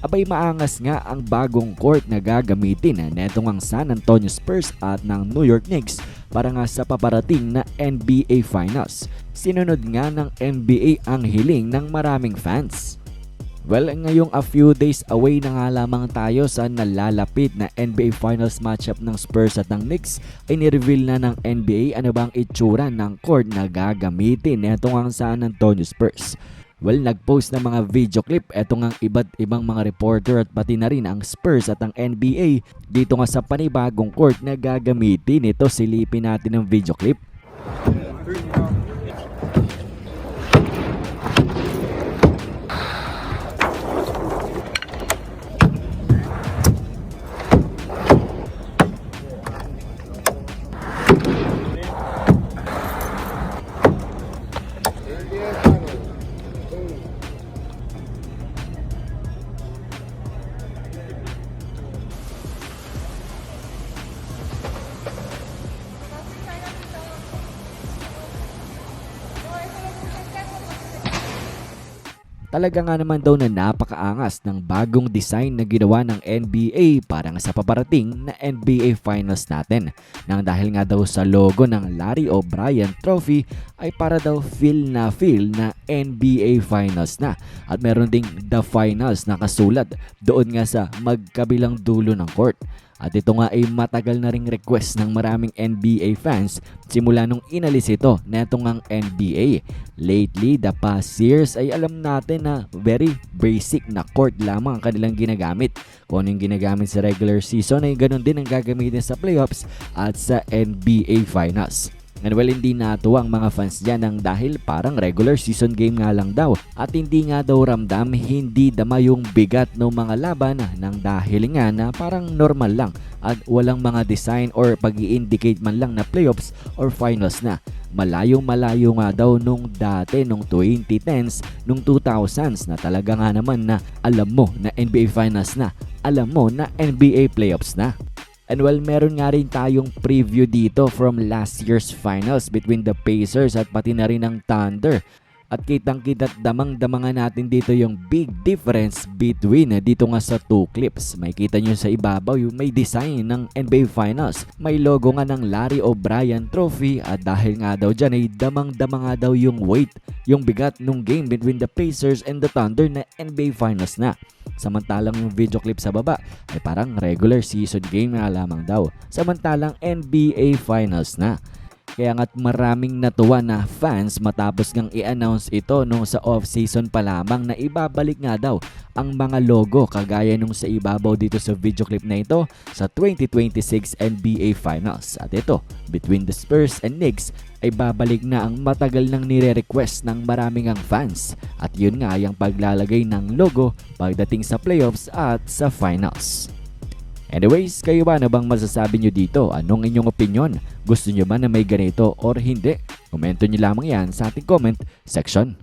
Abay maangas nga ang bagong court na gagamitin netong ang San Antonio Spurs at ng New York Knicks para nga sa paparating na NBA Finals. Sinunod nga ng NBA ang hiling ng maraming fans. Well, ngayong a few days away na nga lamang tayo sa nalalapit na NBA Finals matchup ng Spurs at ng Knicks, ay nireveal na ng NBA ano bang itsura ng court na gagamitin netong ang San Antonio Spurs. Well, nag-post ng mga video clip etong ang iba't ibang mga reporter at pati na rin ang Spurs at ang NBA dito nga sa panibagong court na gagamitin. Ito, silipin natin ang video clip. Talaga nga naman daw na napakaangas ng bagong design na ginawa ng NBA para nga sa paparating na NBA Finals natin. Nang dahil nga daw sa logo ng Larry O'Brien Trophy ay para daw feel na NBA Finals na. At meron ding The Finals na kasulat doon nga sa magkabilang dulo ng court. At ito nga ay matagal na ring request ng maraming NBA fans simula nung inalis ito netong ang NBA. Lately, the past years ay alam natin na very basic na court lamang ang kanilang ginagamit. Kung ano yung ginagamit sa regular season ay ganun din ang gagamitin sa playoffs at sa NBA Finals. And well, hindi natuwa ang mga fans dyan ng dahil parang regular season game nga lang daw at hindi nga daw ramdam, hindi dama yung bigat ng mga laban ng dahil nga na parang normal lang at walang mga design or pag-i-indicate man lang na playoffs or finals na. Malayo-malayo nga daw nung dati, nung 2010s, nung 2000s na talaga nga naman na alam mo na NBA Finals na, alam mo na NBA Playoffs na. And well, meron nga rin tayong preview dito from last year's finals between the Pacers at pati na rin ng Thunder. At kitang-kita at damang-dama nga natin dito yung big difference between dito nga sa two clips. May kita nyo sa ibabaw yung may design ng NBA Finals. May logo nga ng Larry O'Brien Trophy at dahil nga daw dyan ay damang-dama nga daw yung weight, yung bigat nung game between the Pacers and the Thunder na NBA Finals na. Samantalang yung video clip sa baba ay parang regular season game nga lamang daw. Samantalang NBA Finals na. Kaya nga't maraming natuwa na fans matapos ngang i-announce ito nung sa off-season pa lamang na ibabalik nga daw ang mga logo kagaya nung sa ibabaw dito sa video clip na ito sa 2026 NBA Finals. At ito, between the Spurs and Knicks ay babalik na ang matagal nang nire-request ng maraming ang fans. At yun nga yung paglalagay ng logo pagdating sa playoffs at sa finals. Anyways, kayo ba na bang masasabi nyo dito? Anong inyong opinion? Gusto nyo ba na may ganito or hindi? Komento nyo lamang yan sa ating comment section.